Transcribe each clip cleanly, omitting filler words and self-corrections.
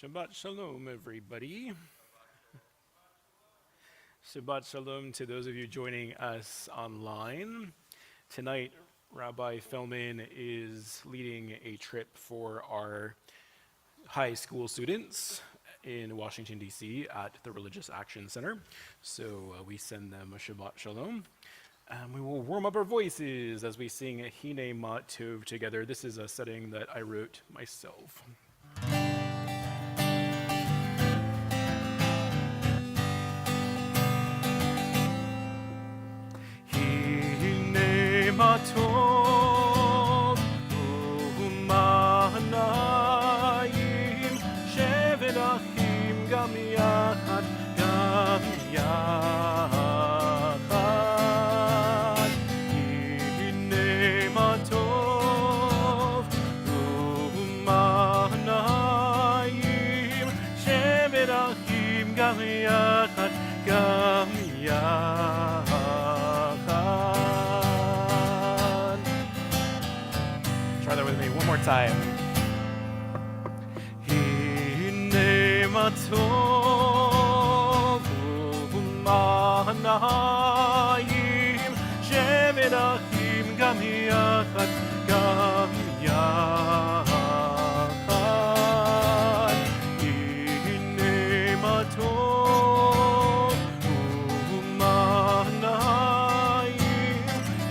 Shabbat Shalom, everybody. Shabbat Shalom to those of you joining us online. Tonight, Rabbi Feldman is leading a trip for our high school students in Washington, D.C. at the Religious Action Center. So we send them a Shabbat Shalom. We will warm up our voices as we sing Hine Ma Tov together. This is a setting that I wrote myself. Ma tov u'manayim shevet achim gam yachad Hine ma tov u'manayim shevet achim gam yachad Try that with me one more time. Hine ma tov u'manayim shevet achim gam yachad Hine ma tov u'manayim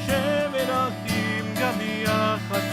shevet achim gam yachad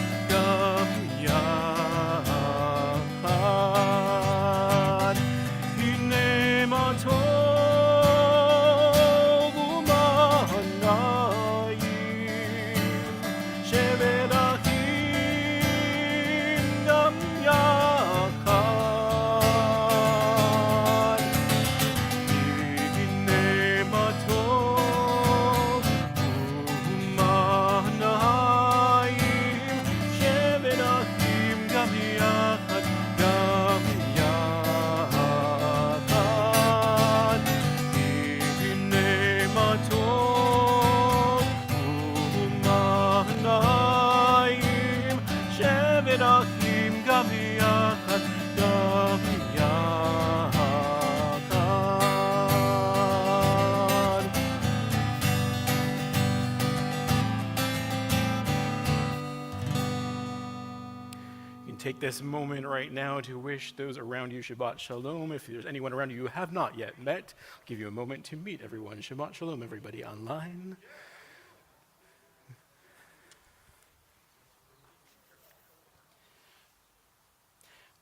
Take this moment right now to wish those around you Shabbat Shalom. If there's anyone around you have not yet met, I'll give you a moment to meet everyone. Shabbat Shalom, everybody online.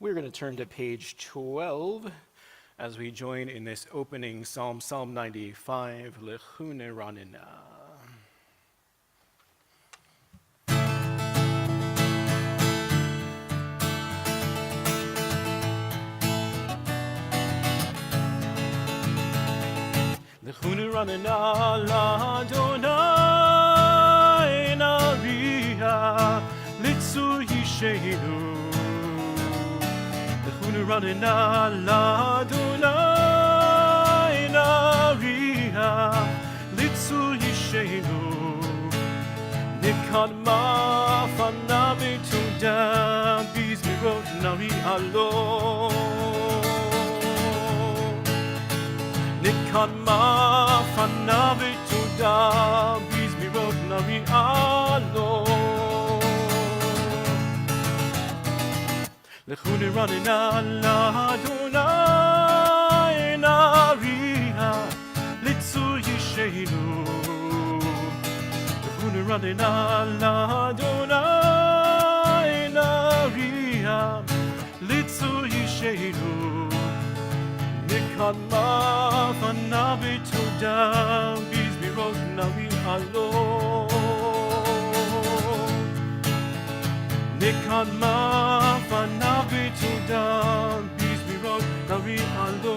We're going to turn to page 12 as we join in this opening psalm, Psalm 95, Lechune Ranina. Lechune Ranina l'Adonai Nariah Litzu Yisheinu Lechune Ranina l'Adonai Nariah Litzu Yisheinu Nikadma Fanavi Tudam Bizmirot Nari Alo Nikadma Fanavi Tudam Bizmirot Nari Alo Lechune Ranina l'Adonai Nariah Litzu Yisheinu Lechune Ranina l'Adonai Nariah Litzu Yisheinu Nikadma Fanavi Tudam Bizmirot Nari Alo Nikadma Fanavi Tudam Bizmirot Nari Alo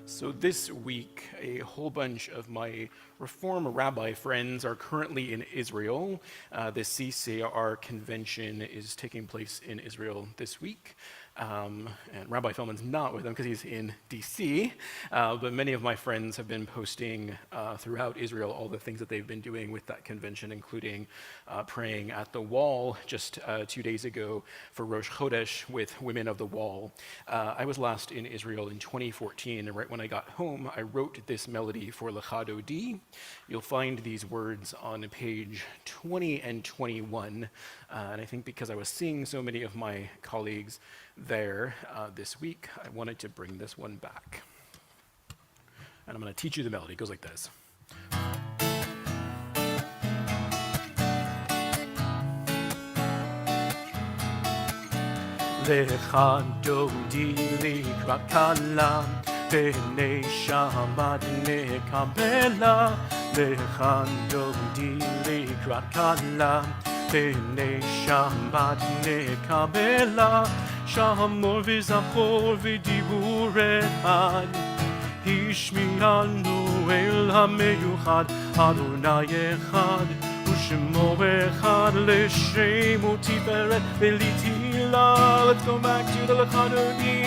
So this week, a whole bunch of my Reform rabbi friends are currently in Israel. The CCR convention is taking place in Israel this week. And Rabbi Feldman's not with them because he's in DC, but many of my friends have been posting throughout Israel all the things that they've been doing with that convention, including praying at the wall just 2 days ago for Rosh Chodesh with Women of the Wall. I was last in Israel in 2014, and right when I got home, I wrote this melody for Lecha Dodi. You'll find these words on page 20 and 21, and I think because I was seeing so many of my colleagues there this week, I wanted to bring this one back. And I'm going to teach you the melody. It goes like this. Lecha Dodi likrat kala, B'nei Shabbat nekabela. Lecha Dodi likrat kala, B'nei Shabbat nekabela. Shamor v'zachor v'dibur echad, Hishmi'anu el ha'meyuchad, Adonai echad, U'shemo echad, L'shem u'tiferet v'litila. Let's go back to the Lecha Dodi.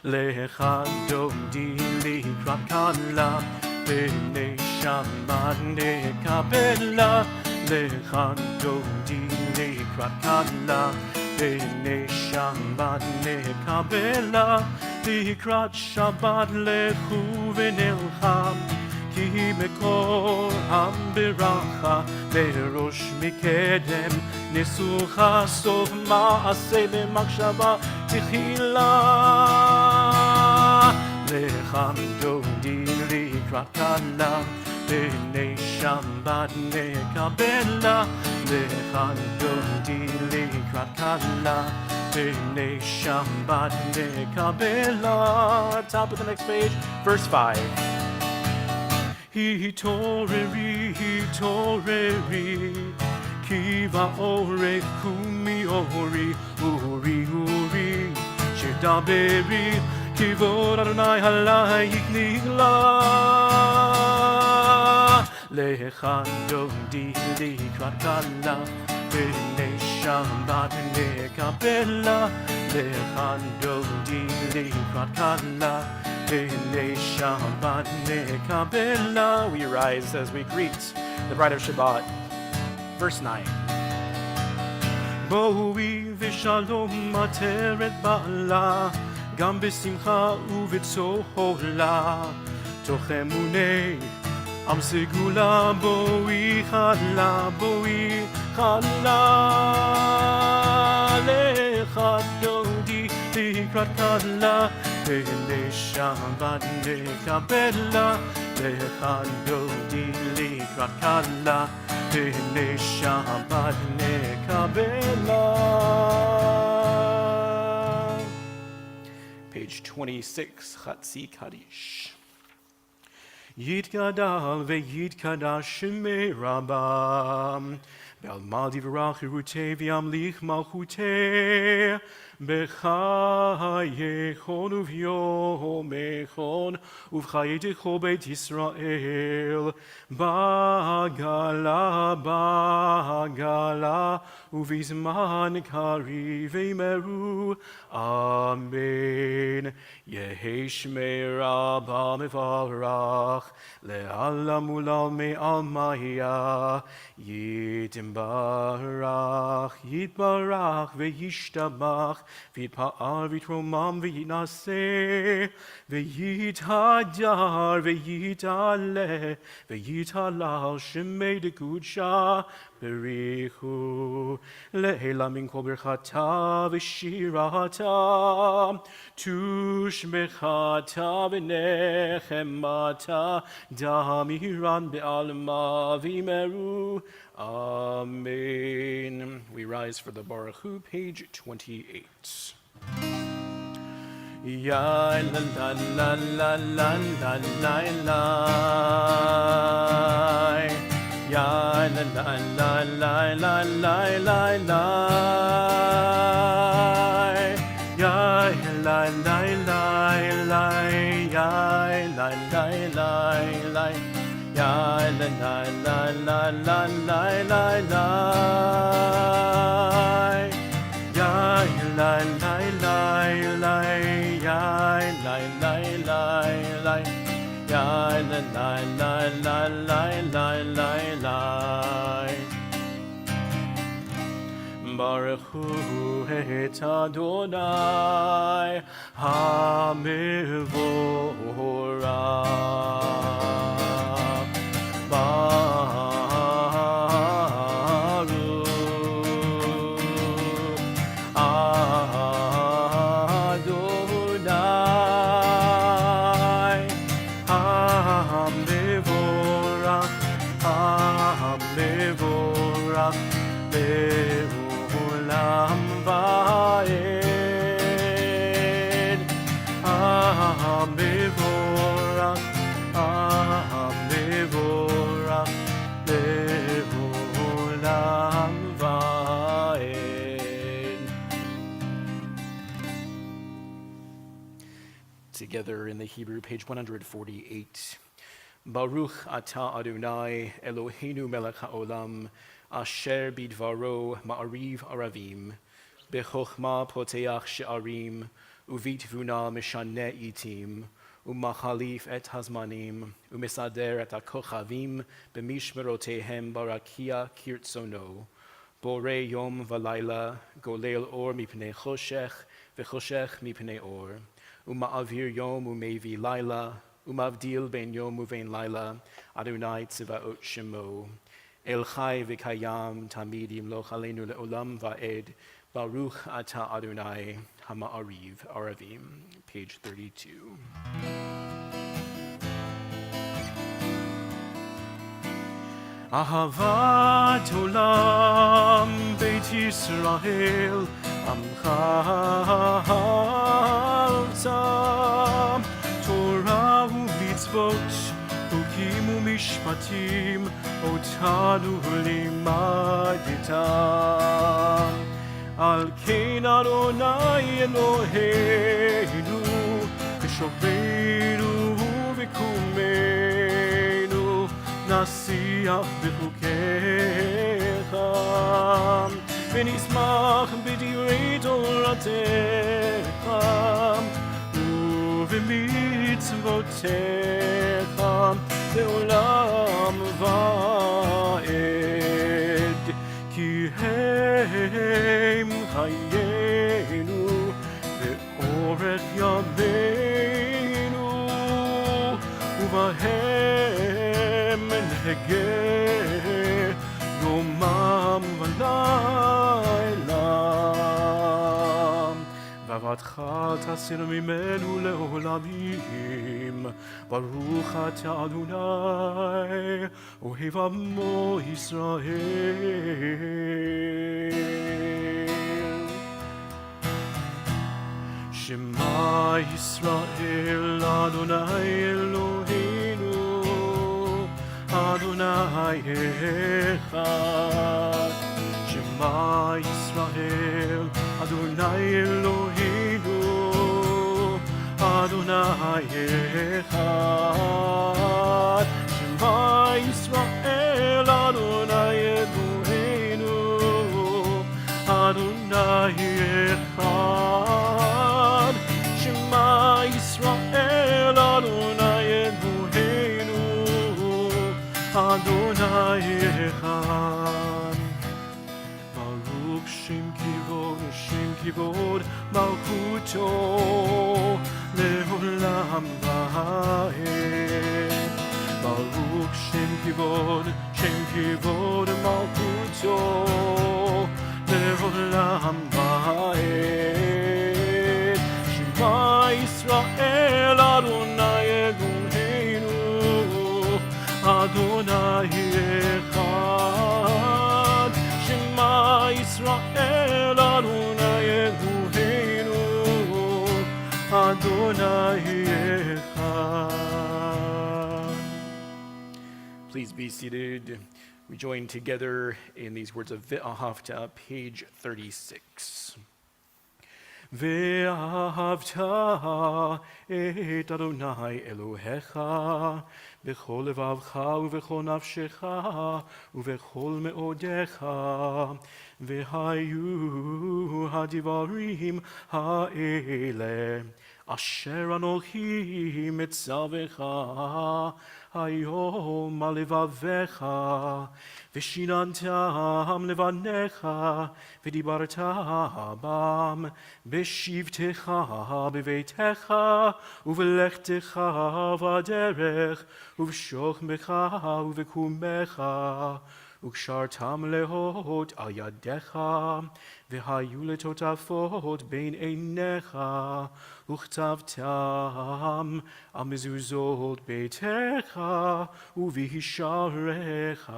Lecha Dodi likrat kala, B'nei Shabbat nekabela. Lecha Dodi likrat kala, B'nei Shabbat nekabela. Likrat Shabbat lechu v'nelcha, Ki mekor ha'beracha, Berosh mikedem nesucha, Sof ma'aseh b'machshava tchila. Lecha Dodi likrat kala, B'nei Shabbat nekabela. Lecha Dodi likrat kala, B'nei Shabbat nekabela. Top of the next page, verse 5. Hitoreri, hitoreri, Ki va'orech kumi ori, uri, uri, Shedaberi, Kivod Adonai halayik nigla. Lecha Dodi likrat kala, B'nei Shabbat nekabela. Lecha Dodi likrat kala, B'nei Shabbat nekabela. We rise as we greet the bride of Shabbat. Verse 9. Bo'ui v'shalom ateret ba'ala, Gam b'simcha u'v'tzohola, Toch emunei Am segula. Bo'ui chala, bo'ui chala. Lecha Dodi likrat kala, B'nei Shabbat nekabela. Lecha Dodi likrat kala, B'nei Shabbat nekabela. Page 26, Chatzi Kaddish. Yitgadal ve'yitkadash shemei Rabbah, Be'alma divrach hirutei v'yamlich malchutei, B'chayechon uv'yomechon, uv'chayetecho beit Yisrael, Ba'gala, ba'gala, uv'izman kari v'yimeru, Amen. Yehi shmei Rabbah mevarach, le'alam ulal me'al maya, Yitbarach, Yitbarach, ve'yishtabach, v'yitpa'ar v'yitromam v'yitnaseh, v'yithadar, v'yitaleh, v'yitalal shemei dekudsha, berichu, le'ela min kol berchata v'shirata, tushmechata v'nechemata, damiran be'alma v'imeru. Amen. We rise for the Baruch Hu, page 28. Ya la la la la la la la la. Ya la la la la la la la la. Ya la la la la. Ya la la la la. Ya la la la la la la la la. Ya la la la Baruch Hu et Adonai HaMevorach. Baruch Adonai HaMevorach. HaMevorach Le'olam va'ed. HaMevorach. HaMevorach Le'olam va'ed. Together in the Hebrew, page 148. Baruch atah Adonai Eloheinu melech haolam asher bidvaro ma'ariv aravim bechokma poteach she'arim uvitvuna mishaneh itim umachalif et hazmanim umisader et hakochavim b'mishmerotehem barakia kirtzono borei yom v'layla golel or mipnei choshech v'choshech mipnei or uma'avir yom umevi layla Umavdil ben yom uvein laila, Adonai tzivaot shemo. El chai v'kayam tamid yimloch aleinu le'olam va'ed. Baruch atah Adonai hama'ariv aravim. Page 32. Ahavat olam beit Yisrael amcha alta Torah u'mitzvot hukim u'mishpatim otanu limadita Al kein Adonai Eloheinu v'shoreinu v'kumeinu nasiach b'chukecha v'nismach b'divrei Toratecha v'mitzvotecha le'olam va'ed ki hem chayenu ve'orech yameinu uvahem negeh yomam v'layla Vavatcha tasir mimenu le'olamim Baruch atah Adonai Ohev amo Yisrael Shema Yisrael Adonai Eloheinu Adonai echad Shema Yisrael Adonai Eloheinu Adonai echad Shema Yisrael Adonai Eloheinu Adonai echad Shema Yisrael Adonai Eloheinu Adonai echad Baruch Shem Kivod Malchuto Le'olam va'ed Baruch Shem Kivod Malchuto Le'olam va'ed Shema Yisrael Adonai Eloheinu Adonai echad Shema Yisrael Adonai Eloheinu Adonai echad. Please be seated. We join together in these words of Ve'ahavta, page 36. Ve'ahavta et Adonai Elohecha b'chol levavcha u'b'chol nafshecha u'b'chol me'odecha ve'hayu hadivarim ha'ele Asher anochi mitzavecha hayom alevavecha v'shinantam levanecha v'dibarta bam b'shivtecha b'veitecha uvelechtecha v'aderech uv'shochmecha uv'kumecha ukshartam lehot al yadecha v'hayu letotafot bein einecha וכתבתם על מזוזות ביתך ובשעריך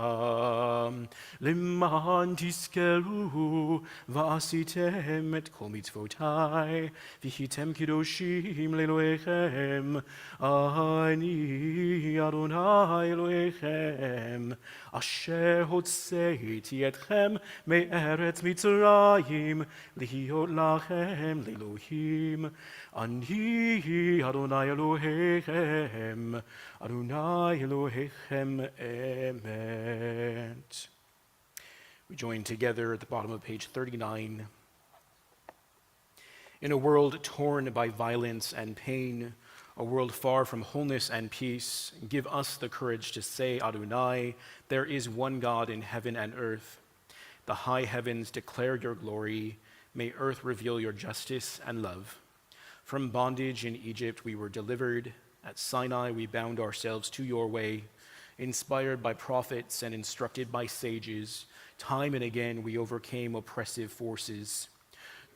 למען תזכרו ועשיתם את כל מצוותיי והייתם קדושים לאלוהיכם אני אדוני אלוהיכם אשר הוצאתי אתכם מארץ מצרים להיות לכם לאלוהים Ani Adonai Elohechem, Adonai Elohechem, Amen. We join together at the bottom of page 39. In a world torn by violence and pain, a world far from wholeness and peace, give us the courage to say, Adonai, there is one God in heaven and earth. The high heavens declare your glory. May earth reveal your justice and love. From bondage in Egypt we were delivered. At Sinai we bound ourselves to your way. Inspired by prophets and instructed by sages, time and again we overcame oppressive forces.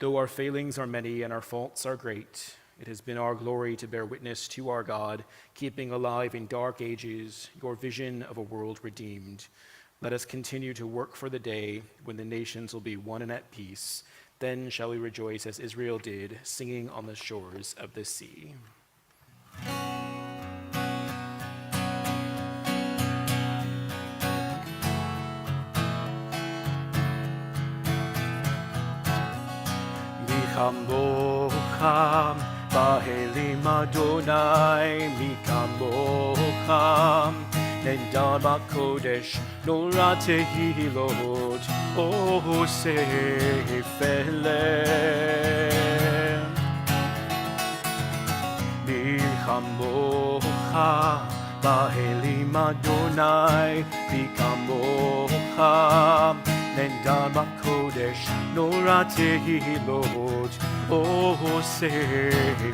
Though our failings are many and our faults are great, it has been our glory to bear witness to our God, keeping alive in dark ages your vision of a world redeemed. Let us continue to work for the day when the nations will be one and at peace. Then shall we rejoice as Israel did, singing on the shores of the sea. Mikambocham, Bahelim Adonai, Mikambocham, Nendar Bakodesh, Nora Tehilot, O Sefelem. Milchambocha, Bahelim Adonai, Mikambocha, Nendar Bakodesh, Nora Tehilot, O Sefelem.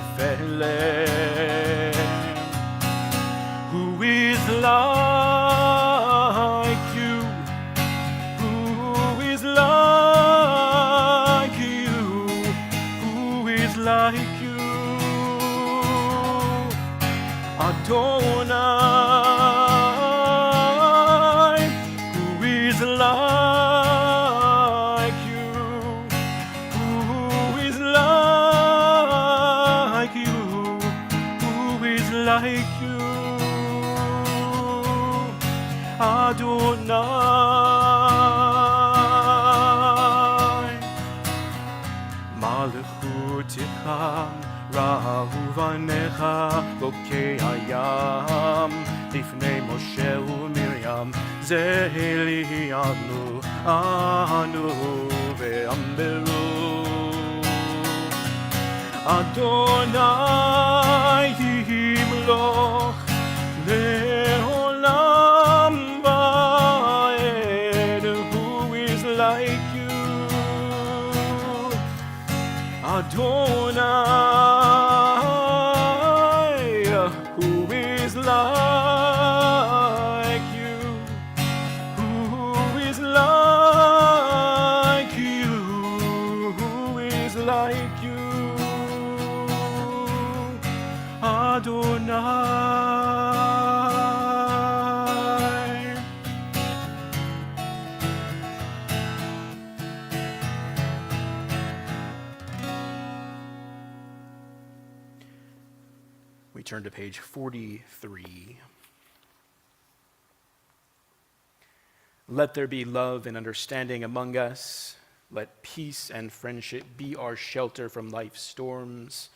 Who is like you? Who is like you? Who is like you? Adonai. Who is like you? Who is like you? Who is like you? Adonai. Malchutecha rahu vanecha lokei hayam lifnei Moshe uMiriam zehelianu anu ve'amberu Adonai yimloch le'olam va'ed. Who is like you? Adonai. Who is like you? Who is like you? Who is like you? Adonai. We turn to page 43. Let there be love and understanding among us. Let peace and friendship be our shelter from life's storms.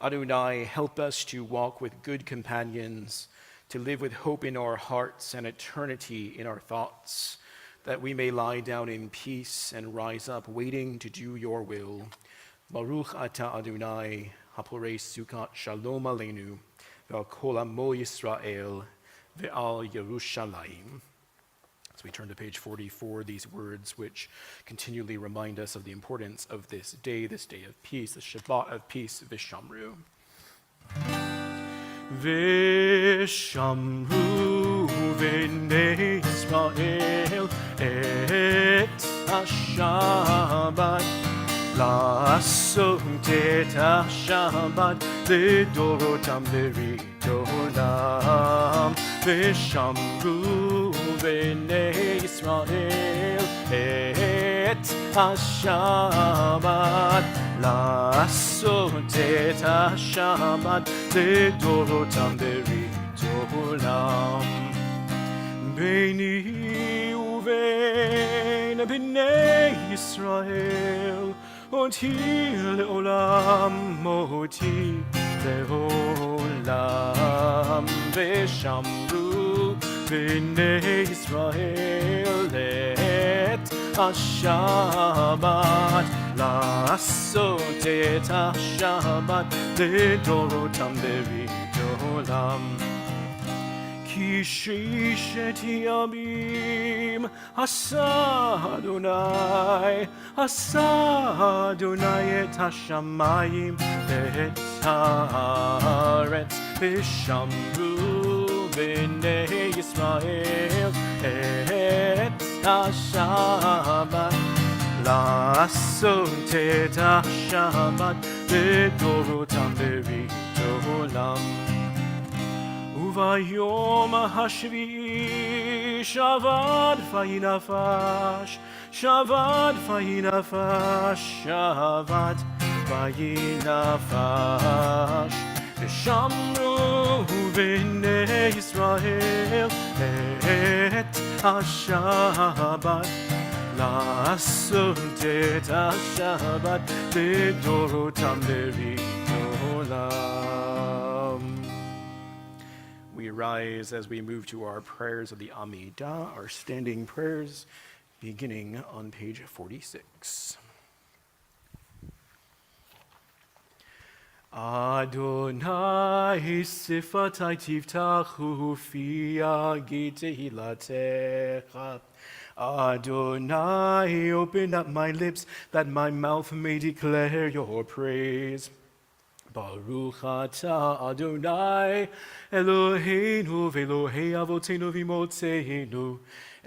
Adonai, help us to walk with good companions, to live with hope in our hearts and eternity in our thoughts, that we may lie down in peace and rise up waiting to do your will. Baruch atah Adonai, Haporei Sukkot Shalom Aleinu, Ve'al Kol Amo Yisrael, Ve'al Yerushalayim. So we turn to page 44, these words which continually remind us of the importance of this day of peace, the Shabbat of peace, Vishamru. Vishamru v'nei Yisrael et ha-Shabbat לעשות את השבת לדורותם ברית עולם ושמרו בני ישראל את השבת לעשות את השבת לדורותם ברית עולם ביני ובין בני ישראל אותי לעולם, אותי לעולם, ושמרו בני ישראל את השבת, לעשות את השבת לדורותם ברית עולם. כי ששת ימים עשה אדוני את השמיים ואת הארץ ושמרו בני ישראל את השבת לעשות את השבת לדורותם ברית עולם. וביום השביעי שבת ויהי נפש, שבת ויהי נפש, שבת ויהי נפש. ושמרו בני ישראל את השבת, לעשות את השבת לדורותם ברית עולם. We rise as we move to our prayers of the Amidah, our standing prayers, beginning on page 46. Adonai sifatai tiftachu fi agi tehilatecha. Adonai, open up my lips that my mouth may declare your praise. Baruch atah Adonai Eloheinu v'Elohei avotenu v'imotzeinu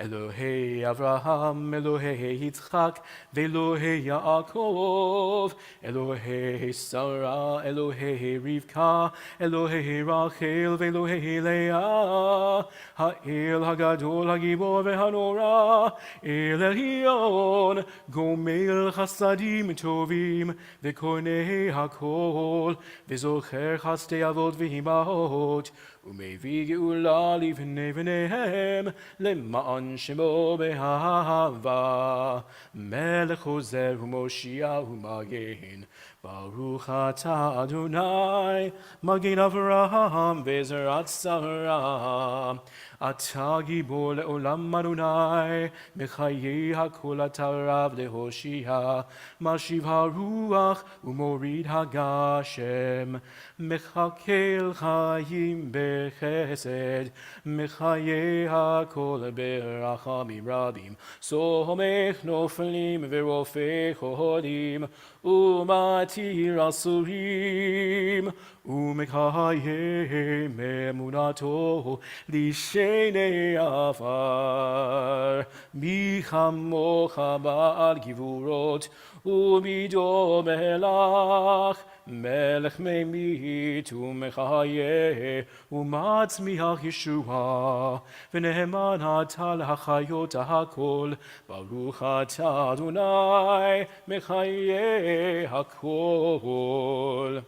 Elohei Avraham, Elohei Yitzchak, v'Elohei Yaakov, Elohei Sarah, Elohei Rivka, Elohei Rachel, v'Elohei Leah, Ha'el Hagadol, Hagibor v'Hanora, El Elyon, Gomel Chasadim Tovim, v'Konei Hakol, v'Zocher Chastei Avot v'Himahot, ומביא גאולה לבני בניהם למען שמו באהבה מלך עוזר ומושיע ומגן ברוך אתה אדוני מגן אברהם וזרעת שרה אתה גיבור לעולם אדוני מחיי הכל אתה רב להושיע משיב הרוח ומוריד הגשם מחכה חיים בחסד מחיי הכל ברחמים רבים סומך נופלים ורופא חולים ומתיר אסורים ומקיים אמונתו לשני עפר מי כמוך בעל גבורות ומידו מלך מלך ממית ומחיה ומצמיח ישועה ונאמן אתה להחיות הכל ברוך אתה אדוני מחיה הכל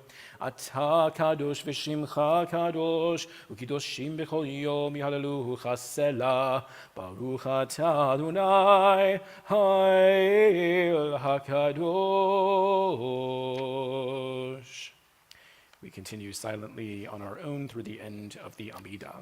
אתה קדוש ושמך קדוש וקדושים בכל יום יהללוך סלה ברוך אתה אדוני האל הקדוש. We continue silently on our own through the end of the Amidah.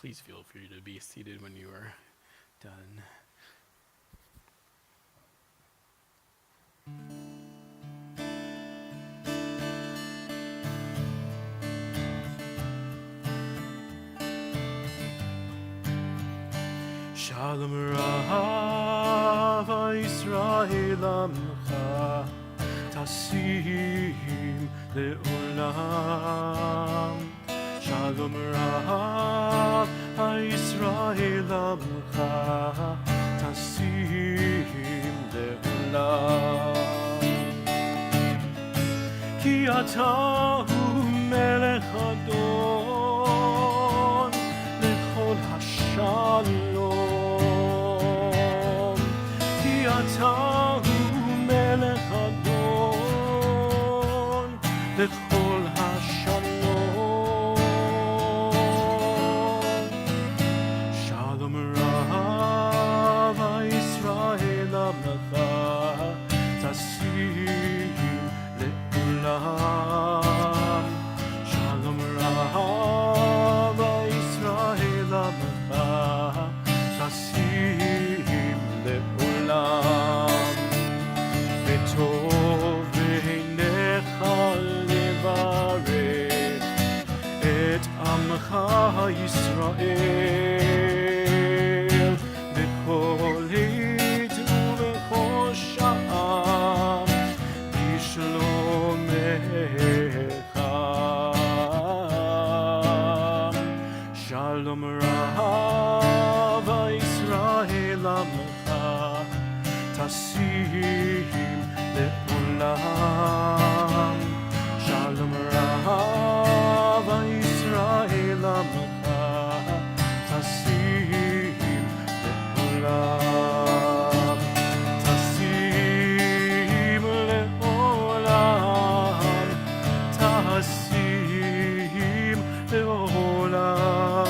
Please feel free to be seated when you are done. Shalom Rav Yisrael Amcha Tasim Le'olam. Shalom Rav Yisrael Amcha Tasim Le'olam. Ki Atahu Melech Adon Lechol HaShalom. Atahu melech adon lechol hashalom. Shalom Rav Yisrael Amcha Tasim Le'olam. Shalom Rav Yisrael Amcha Tasim Le'olam. V'tov b'einecha levarech et amcha Yisrael b'kol עת ובכל שעה בשלומך. Shalom Rav Yisrael Amcha Tasim Le'olam. Shalom Rav Yisrael Amcha Tasim Le'olam. Tasim Le'olam. Tasim Le'olam.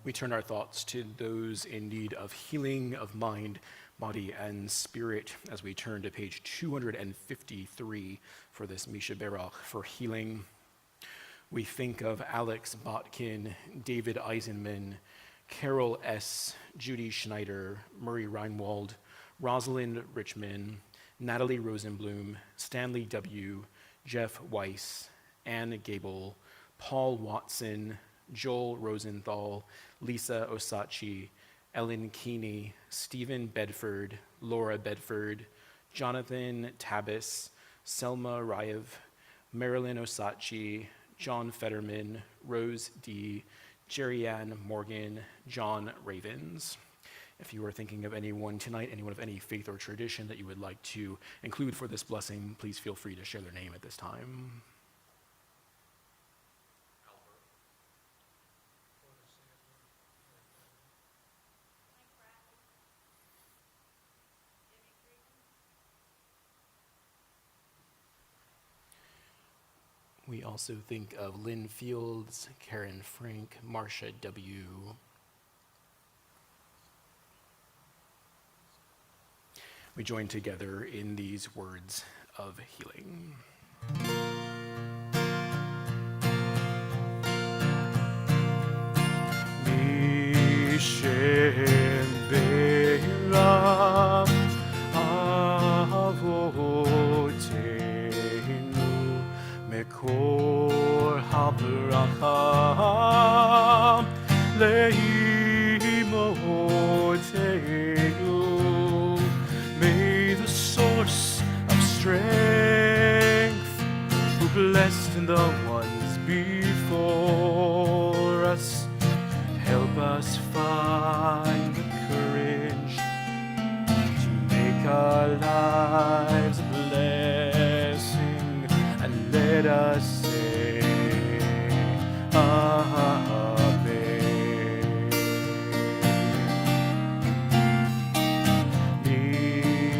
We turn our thoughts to those in need of healing of mind, body, and spirit as we turn to page 253 for this Misha Berach for healing. We think of Alex Botkin, David Eisenman, Carol S., Judy Schneider, Murray Reinwald, Rosalind Richmond, Natalie Rosenblum, Stanley W., Jeff Weiss, Ann Gable, Paul Watson, Joel Rosenthal, Lisa Osachi, Ellen Keeney, Stephen Bedford, Laura Bedford, Jonathan Tabis, Selma Ryev, Marilyn Osachi, John Fetterman, Rose D., Jerry-Ann Morgan, John Ravens. If you are thinking of anyone tonight, anyone of any faith or tradition that you would like to include for this blessing, please feel free to share their name at this time. We also think of Lynn Fields, Karen Frank, Marcia W. We join together in these words of healing. Mishem Be'erav Avotenu Mekor HaBracha Le'imotenu. May the source of strength, who blessed the ones before us, help us find the courage to make our lives a blessing, and let us say, Amen.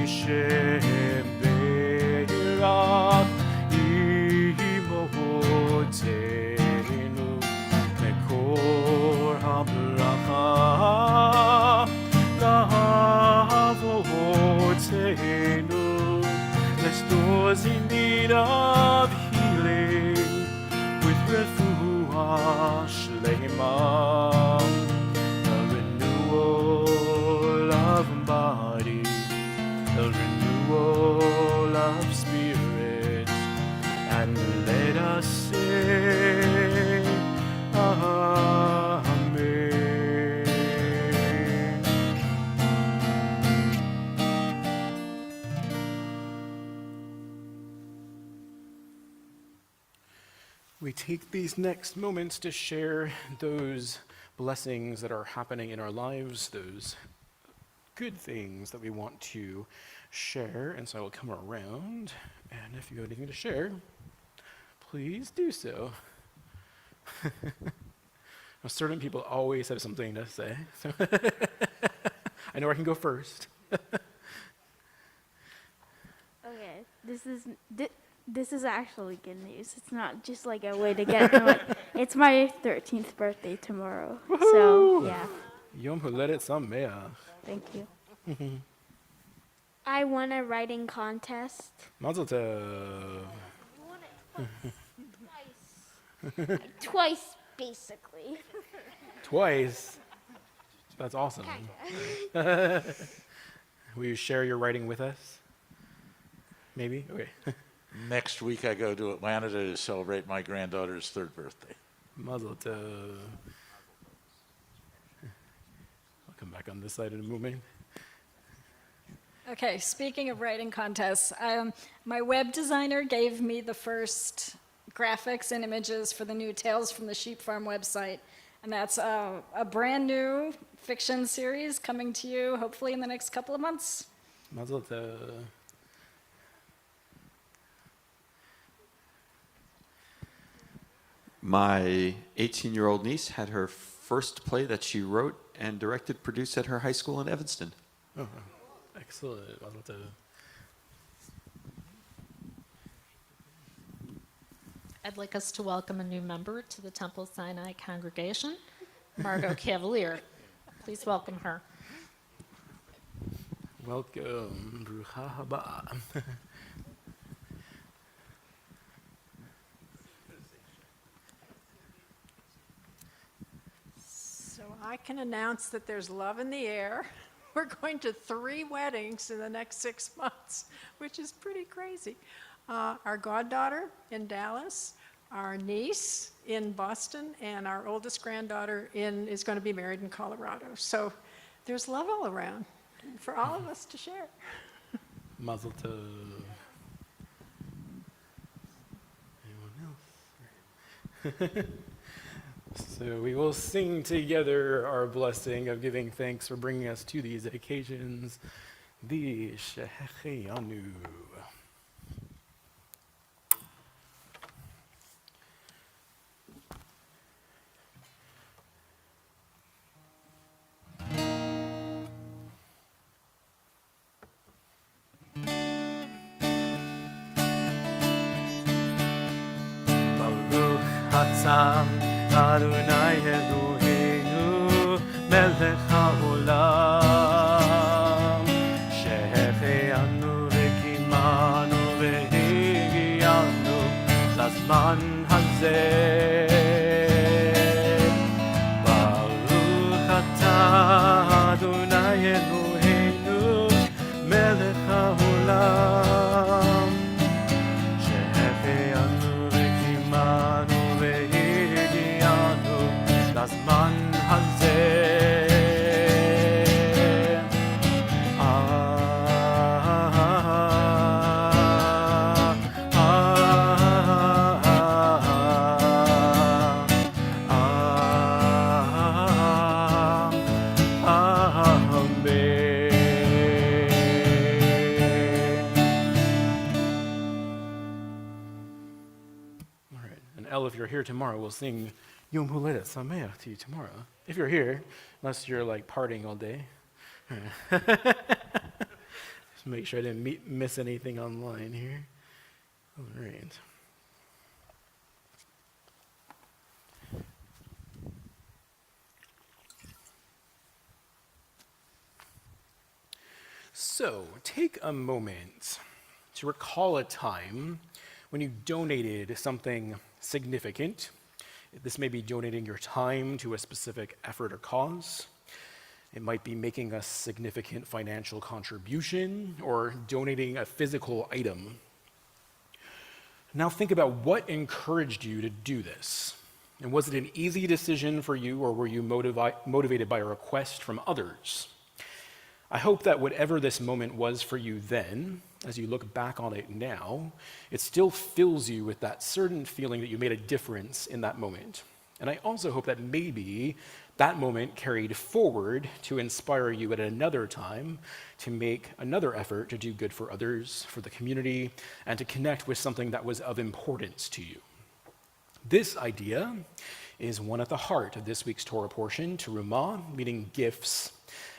Mishem Be'erav Imotenu Mekor HaBracha La'avotenu Lestor was in need of healing with refuah shlema, a renewal of body, a renewal of spirit, and let us say, Amen. We take these next moments to share those blessings that are happening in our lives, those good things that we want to share. And so I will come around, and if you have anything to share, please do so. Certain people always have something to say, so I know I can go first. Okay, this is actually good news. It's not just like a way to get like, it's my 13th birthday tomorrow. So, yeah. Yom Huledet Sameach. Thank you. I won a writing contest. Mazel tov. Twice, basically. Twice. That's awesome. Will you share your writing with us? Maybe? Okay. Next week I go to Atlanta to celebrate my granddaughter's 3rd birthday. Mazel tov. I'll come back on this side in a moment. Okay, speaking of writing contests, my web designer gave me the first graphics and images for the new Tales from the Sheep Farm website. And that's a brand new fiction series coming to you hopefully in the next couple of months. Mazel tov. My 18-year-old niece had her first play that she wrote and directed produced at her high school in Evanston. Oh, excellent. Mazel tov. I'd like us to welcome a new member to the Temple Sinai congregation, Margot Cavalier. Please welcome her. Welcome. Brucha haba. So I can announce that there's love in the air. We're going to 3 weddings in the next 6 months, which is pretty crazy. Our goddaughter in Dallas, our niece in Boston, and our oldest granddaughter is going to be married in Colorado. So there's love all around for all of us to share. Mazel tov. Anyone else? So we will sing together our blessing of giving thanks for bringing us to these occasions. The Shehecheyanu. Baruch Hatzam Adonai Eloheinu Melech HaOlam Shehecheyanu v'kimanu v'higiyanu Lazman hazeh Baruch Atah Adonai Eloheinu Melech HaOlam Shehecheyanu v'kimanu v'higiyanu Lazman hazeh All right, and Elle, if you're here tomorrow, we'll sing Yom Huledet Sameach to you tomorrow. If you're here, unless you're like partying all day. All right. Just make sure I didn't miss anything online here. All right. So, take a moment to recall a time when you donated something significant. This may be donating your time to a specific effort or cause. It might be making a significant financial contribution or donating a physical item. Now think about what encouraged you to do this. And was it an easy decision for you, or were you motivated by a request from others? I hope that whatever this moment was for you then, as you look back on it now, it still fills you with that certain feeling that you made a difference in that moment. And I also hope that maybe that moment carried forward to inspire you at another time to make another effort to do good for others, for the community, and to connect with something that was of importance to you. This idea is one at the heart of this week's Torah portion, terumah, meaning gifts,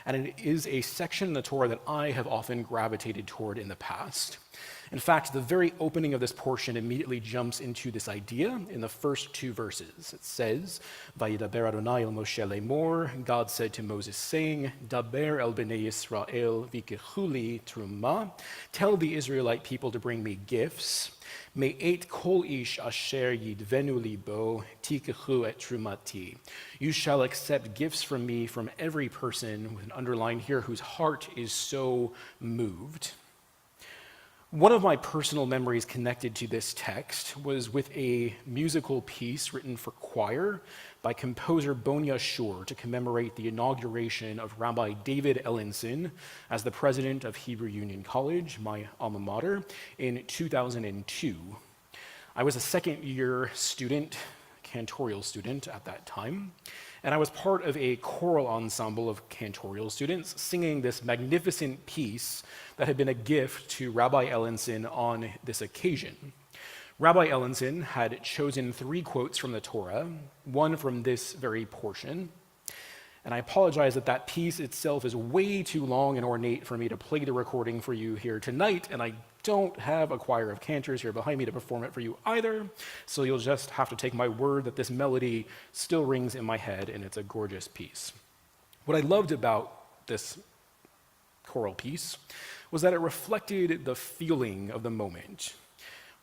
and it is a section in the Torah that I have often gravitated toward in the past. In fact, the very opening of this portion immediately jumps into this idea in the first two verses. It says, Vayidaber Adonai el Moshe lemor, God said to Moses, saying, Daber el bnei Yisrael v'ikechuli terumah, tell the Israelite people to bring me gifts. Me'et kol ish asher yidvenu libo tikechu et trumati. You shall accept gifts from me from every person, with an underline here, whose heart is so moved. One of my personal memories connected to this text was with a musical piece written for choir by composer Bonya Shur to commemorate the inauguration of Rabbi David Ellenson as the president of Hebrew Union College, my alma mater, in 2002. I was a second-year student, cantorial student at that time, and I was part of a choral ensemble of cantorial students singing this magnificent piece that had been a gift to Rabbi Ellenson on this occasion. Rabbi Ellenson had chosen 3 quotes from the Torah, one from this very portion, and I apologize that that piece itself is way too long and ornate for me to play the recording for you here tonight, and I don't have a choir of cantors here behind me to perform it for you either, so you'll just have to take my word that this melody still rings in my head, and it's a gorgeous piece. What I loved about this choral piece was that it reflected the feeling of the moment.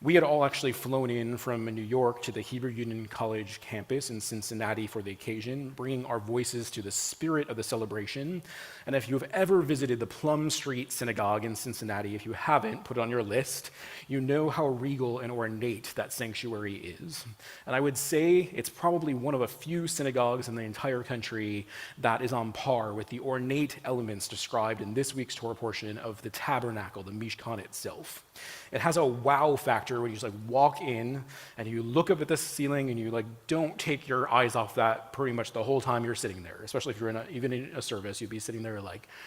We had all actually flown in from New York to the Hebrew Union College campus in Cincinnati for the occasion, bringing our voices to the spirit of the celebration. And if you've ever visited the Plum Street Synagogue in Cincinnati, if you haven't, put it on your list, you know how regal and ornate that sanctuary is. And I would say it's probably one of a few synagogues in the entire country that is on par with the ornate elements described in this week's Torah portion of the tabernacle, the Mishkan itself. It has a wow factor when you just walk in and you look up at the ceiling and you don't take your eyes off that pretty much the whole time you're sitting there. Especially if you're even in a service, you'd be sitting there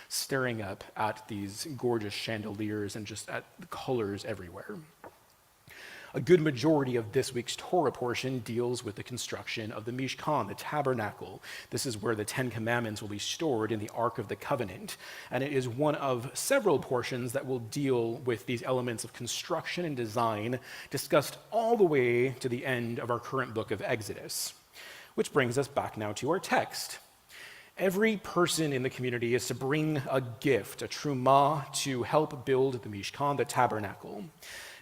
staring up at these gorgeous chandeliers and just at the colors everywhere. A good majority of this week's Torah portion deals with the construction of the Mishkan, the tabernacle. This is where the 10 Commandments will be stored in the Ark of the Covenant. And it is one of several portions that will deal with these elements of construction and design discussed all the way to the end of our current book of Exodus. Which brings us back now to our text. Every person in the community is to bring a gift, a trumah, to help build the Mishkan, the tabernacle.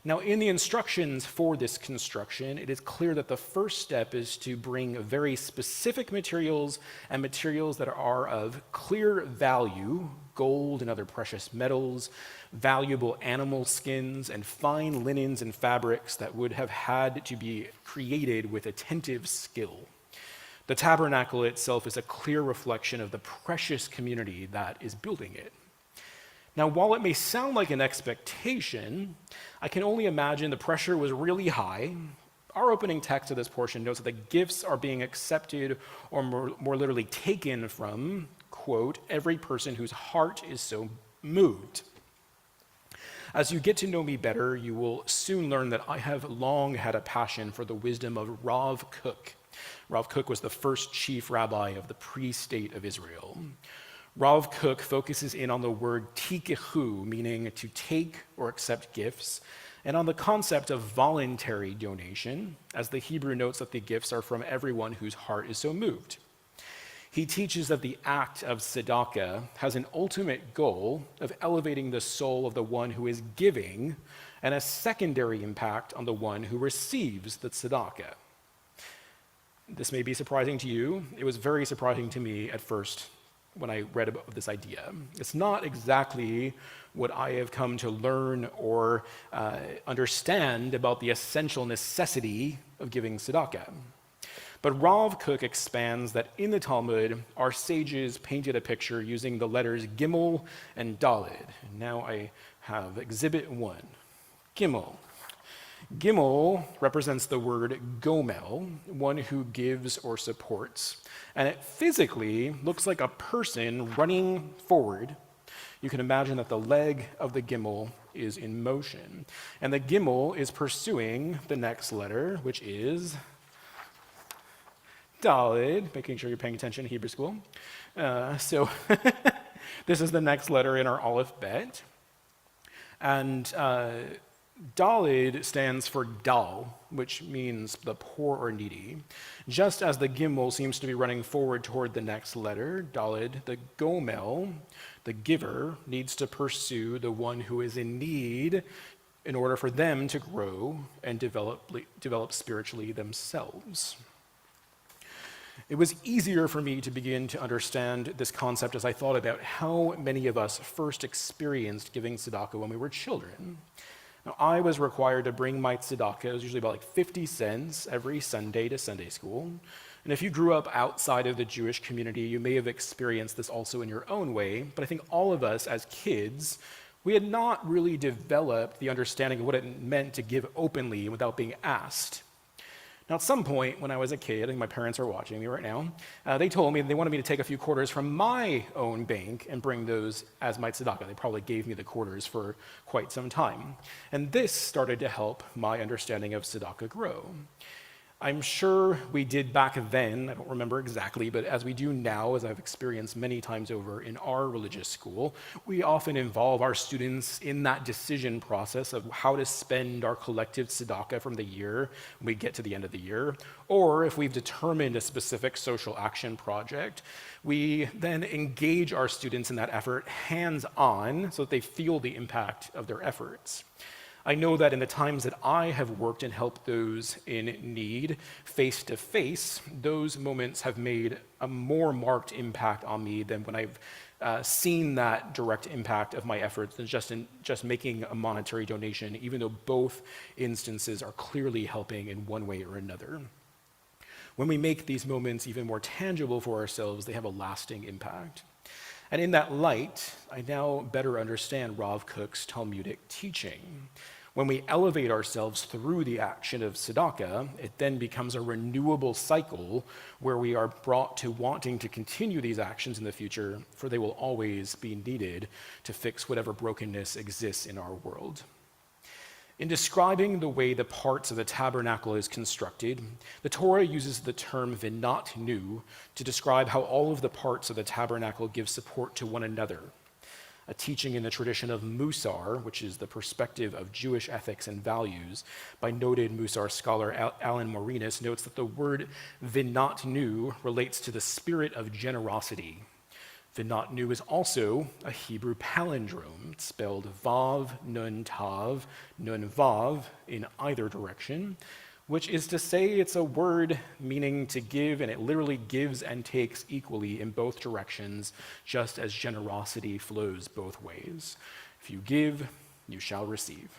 Now, in the instructions for this construction, it is clear that the first step is to bring very specific materials and materials that are of clear value, gold and other precious metals, valuable animal skins, and fine linens and fabrics that would have had to be created with attentive skill. The tabernacle itself is a clear reflection of the precious community that is building it. Now, while it may sound like an expectation, I can only imagine the pressure was really high. Our opening text of this portion notes that the gifts are being accepted, or more literally taken from, quote, every person whose heart is so moved. As you get to know me better, you will soon learn that I have long had a passion for the wisdom of Rav Kook. Rav Kook was the first chief rabbi of the pre-state of Israel. Rav Kook focuses in on the word tikechu, meaning to take or accept gifts, and on the concept of voluntary donation, as the Hebrew notes that the gifts are from everyone whose heart is so moved. He teaches that the act of tzedakah has an ultimate goal of elevating the soul of the one who is giving and a secondary impact on the one who receives the tzedakah. This may be surprising to you. It was very surprising to me at first when I read about this idea. It's not exactly what I have come to learn or understand about the essential necessity of giving tzedakah. But Rav Kook expands that in the Talmud, our sages painted a picture using the letters Gimel and Daled. And now I have Exhibit 1, Gimel. Gimel represents the word gomel, one who gives or supports, and it physically looks like a person running forward. You can imagine that the leg of the gimel is in motion, and the gimel is pursuing the next letter, which is Daled, making sure you're paying attention in Hebrew school. So this is the next letter in our Aleph Bet, and Daled stands for dal, which means the poor or needy. Just as the gimel seems to be running forward toward the next letter, Daled, the gomel, the giver, needs to pursue the one who is in need in order for them to grow and develop spiritually themselves. It was easier for me to begin to understand this concept as I thought about how many of us first experienced giving tzedakah when we were children. Now, I was required to bring my tzedakah, it was usually about like 50 cents every Sunday to Sunday school. And if you grew up outside of the Jewish community, you may have experienced this also in your own way, but I think all of us as kids, we had not really developed the understanding of what it meant to give openly without being asked. Now, at some point when I was a kid, and my parents are watching me right now, they told me they wanted me to take a few quarters from my own bank and bring those as my tzedakah. They probably gave me the quarters for quite some time. And this started to help my understanding of tzedakah grow. I'm sure we did back then, I don't remember exactly, but as we do now, as I've experienced many times over in our religious school, we often involve our students in that decision process of how to spend our collective tzedakah from the year when we get to the end of the year. Or if we've determined a specific social action project, we then engage our students in that effort hands-on so that they feel the impact of their efforts. I know that in the times that I have worked and helped those in need face to face, those moments have made a more marked impact on me than when I've seen that direct impact of my efforts than just making a monetary donation, even though both instances are clearly helping in one way or another. When we make these moments even more tangible for ourselves, they have a lasting impact. And in that light, I now better understand Rav Kook's Talmudic teaching. When we elevate ourselves through the action of tzedakah, it then becomes a renewable cycle where we are brought to wanting to continue these actions in the future, for they will always be needed to fix whatever brokenness exists in our world. In describing the way the parts of the tabernacle is constructed, the Torah uses the term vinat nu to describe how all of the parts of the tabernacle give support to one another. A teaching in the tradition of Musar, which is the perspective of Jewish ethics and values, by noted Musar scholar Alan Morinus, notes that the word vinat nu relates to the spirit of generosity. Vinat nu is also a Hebrew palindrome. It's spelled Vav, Nun, Tav, Nun, Vav in either direction, which is to say it's a word meaning to give, and it literally gives and takes equally in both directions, just as generosity flows both ways. If you give, you shall receive.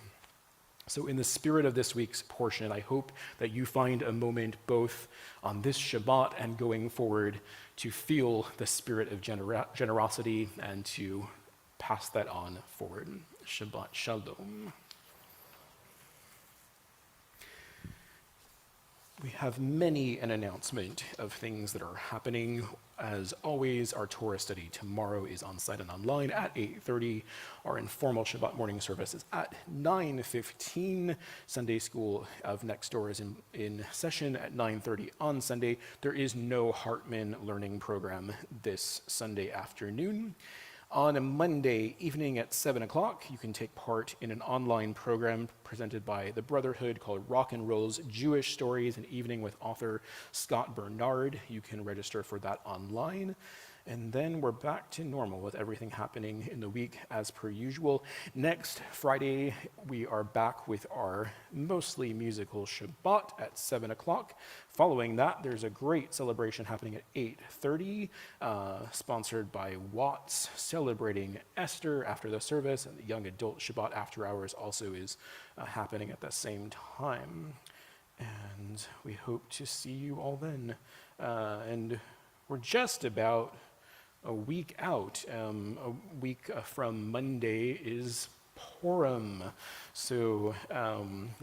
So in the spirit of this week's portion, I hope that you find a moment both on this Shabbat and going forward to feel the spirit of generosity and to pass that on forward. Shabbat Shalom. We have many an announcement of things that are happening. As always, our Torah study tomorrow is on site and online at 8:30. Our informal Shabbat morning service is at 9:15. Sunday school of next door is in session at 9:30 on Sunday. There is no Hartman learning program this Sunday afternoon. On a Monday evening at 7 o'clock, you can take part in an online program presented by the Brotherhood called Rock and Roll's Jewish Stories, an evening with author Scott Bernard. You can register for that online. And then we're back to normal with everything happening in the week as per usual. Next Friday, we are back with our mostly musical Shabbat at 7 o'clock. Following that, there's a great celebration happening at 8:30, sponsored by Watts, celebrating Esther after the service, and the Young Adult Shabbat After Hours also is happening at the same time. And we hope to see you all then. And we're just about a week out. A week from Monday is Purim. So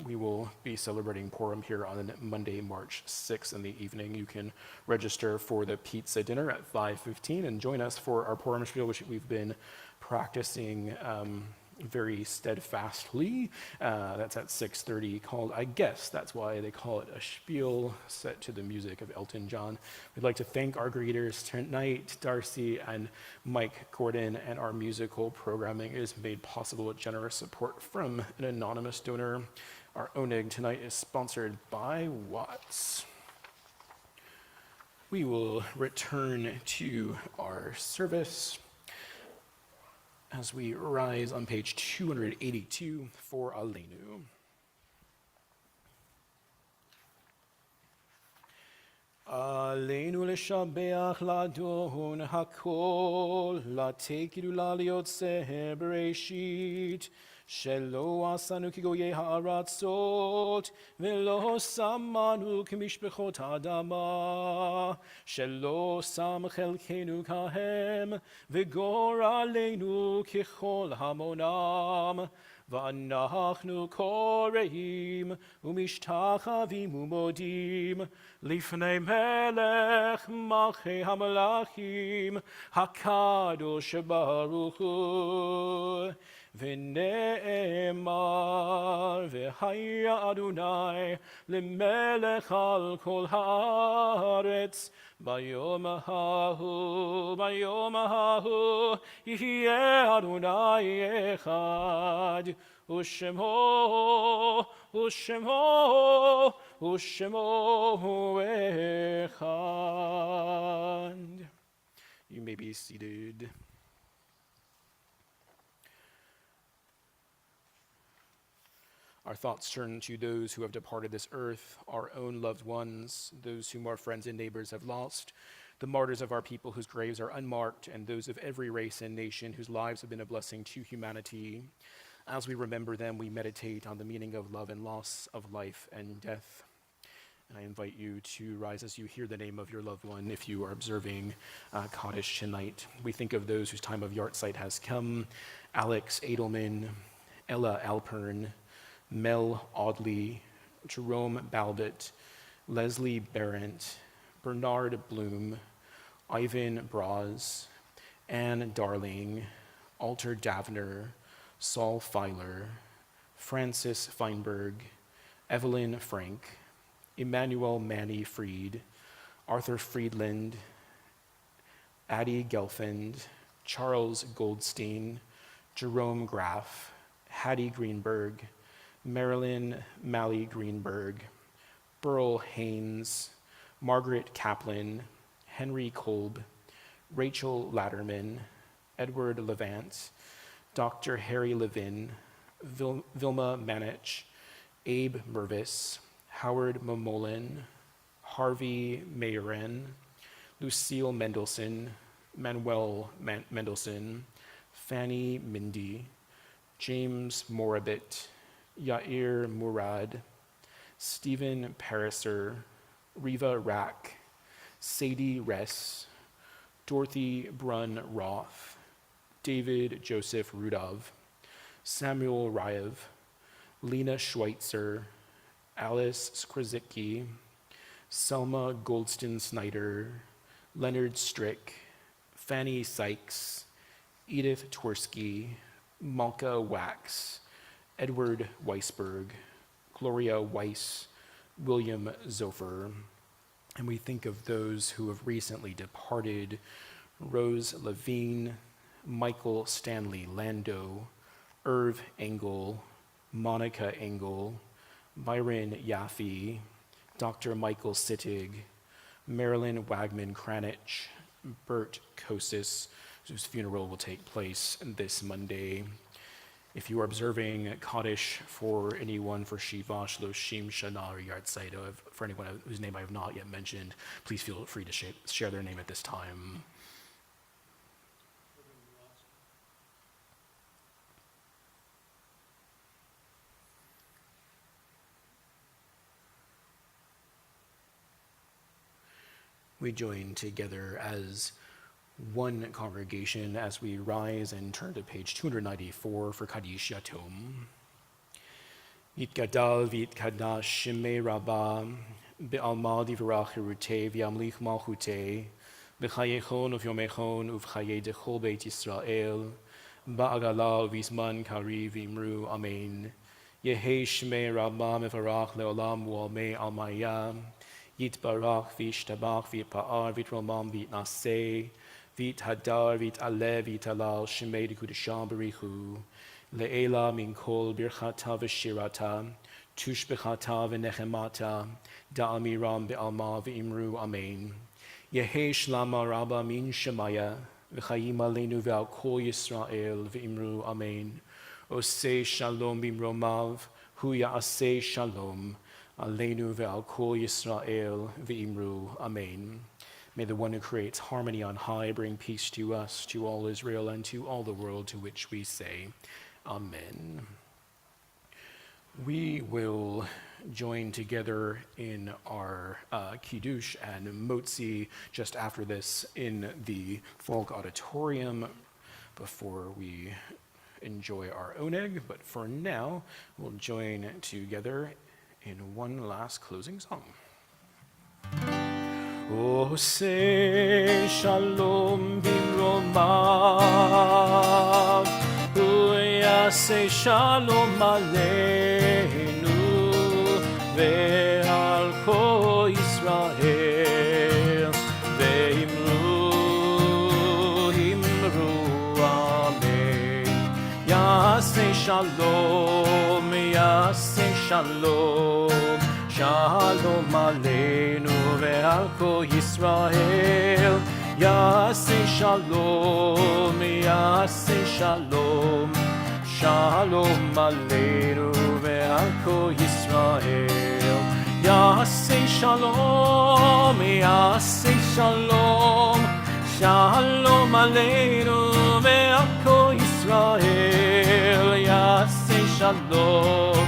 we will be celebrating Purim here on Monday, March 6th in the evening. You can register for the pizza dinner at 5:15 and join us for our Purim spiel, which we've been practicing very steadfastly. That's at 6:30, called, I guess that's why they call it a spiel, set to the music of Elton John. We'd like to thank our greeters tonight, Darcy and Mike Gordon, and our musical programming is made possible with generous support from an anonymous donor. Our Oneg tonight is sponsored by Watts. We will return to our service as we rise on page 282 for Aleinu. Aleinu לשבח לאדון הכל, לתקדו לה להיות סהר בראשית, שלא עשנו כגויי הארצות, ולא שמנו כמשפחות האדמה, שלא שם חלקנו כהם, וגורלנו ככל המונם. ואנחנו קוראים ומשתחווים ומודים לפני מלך מלכי המלכים הקדוש ברוך הוא. ונאמר והיה אדוני למלך על כל הארץ ביום ההוא יהיה אדוני אחד ושמו אחד. You may be seated. Our thoughts turn to those who have departed this earth, our own loved ones, those whom our friends and neighbors have lost, the martyrs of our people whose graves are unmarked, and those of every race and nation whose lives have been a blessing to humanity. As we remember them, we meditate on the meaning of love and loss, of life and death. And I invite you to rise as you hear the name of your loved one if you are observing Kaddish tonight. We think of those whose time of yahrzeit has come: Alex Edelman, Ella Alpern, Mel Audley, Jerome Balbert, Leslie Barrett, Bernard Bloom, Ivan Braz, Anne Darling, Alter Davner, Saul Filer, Francis Feinberg, Evelyn Frank, Emmanuel Manny Fried, Arthur Friedland, Addie Gelfand, Charles Goldstein, Jerome Graff, Hattie Greenberg, Marilyn Malley Greenberg, Burl Haynes, Margaret Kaplan, Henry Kolb, Rachel Latterman, Edward Levant, Dr. Harry Levin, Vilma Manich, Abe Mervis, Howard Momolin, Harvey Mayoren, Lucille Mendelson, Manuel Mendelson, Fanny Mindy, James Morabit, Yair Murad, Stephen Pariser, Riva Rack, Sadie Ress, Dorothy Brunn Roth, David Joseph Rudov, Samuel Ryev, Lena Schweitzer, Alice Skrzicki, Selma Goldston Snyder, Leonard Strick, Fanny Sykes, Edith Twersky, Malka Wax, Edward Weisberg, Gloria Weiss, William Zofer. And we think of those who have recently departed: Rose Levine, Michael Stanley Lando, Irv Engel, Monica Engel, Byron Yaffe, Dr. Michael Sittig, Marilyn Wagman Kranich, Bert Kosis, whose funeral will take place this Monday. If you are observing Kaddish for anyone for Shiva Shloshim Shana or Yartzeit, for anyone whose name I have not yet mentioned, please feel free to share their name at this time. We join together as one congregation as we rise and turn to page 294 for Kaddish Yatom. Yitgadal v'yitkadash shemei rabba be'alma divrach hirute v'yamlich malchute b'chayechon uv'yomechon uv'chaye dechol beit Yisrael ba'agala v'izman kari v'imru amen. Yehi shemei rabba mevarach le'olam u'almei almaya Yitbarach v'yishtabach v'yipa'ar v'yitromam v'yitnaseh v'yithadar v'yit'aleh v'yit'alal shemei d'kudasham b'richu le'ela min kol birchata v'shirata tush b'chata v'nechemata da'amiram be'alma v'imru amen. Yehi shlama rabba min shemaya v'chayim aleinu ve'al kol Yisrael v'imru amen. Oseh shalom b'imromav hu ya'aseh shalom Aleinu ve'al kol Yisrael v'imru amen. May the one who creates harmony on high bring peace to us, to all Israel, and to all the world, to which we say, Amen. We will join together in our Kiddush and Motzi just after this in the Folk Auditorium before we enjoy our oneg. But for now, we'll join together in one last closing song. Oseh shalom bimromav hu yaseh shalom aleinu ve'al kol Yisrael ve'imru amen. Yaseh shalom Shalom aleinu ve'al kol Yisrael. Yaseh shalom, Shalom aleinu ve'al kol Yisrael. Yaseh shalom, Shalom aleinu ve'al kol Yisrael. Yaseh shalom.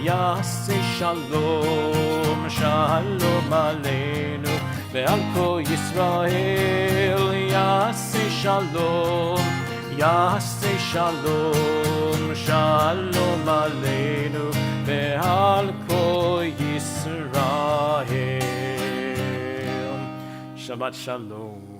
Yaseh shalom, shalom aleinu ve'al kol Yisrael. Yaseh shalom, shalom aleinu ve'al kol Yisrael. Shabbat shalom.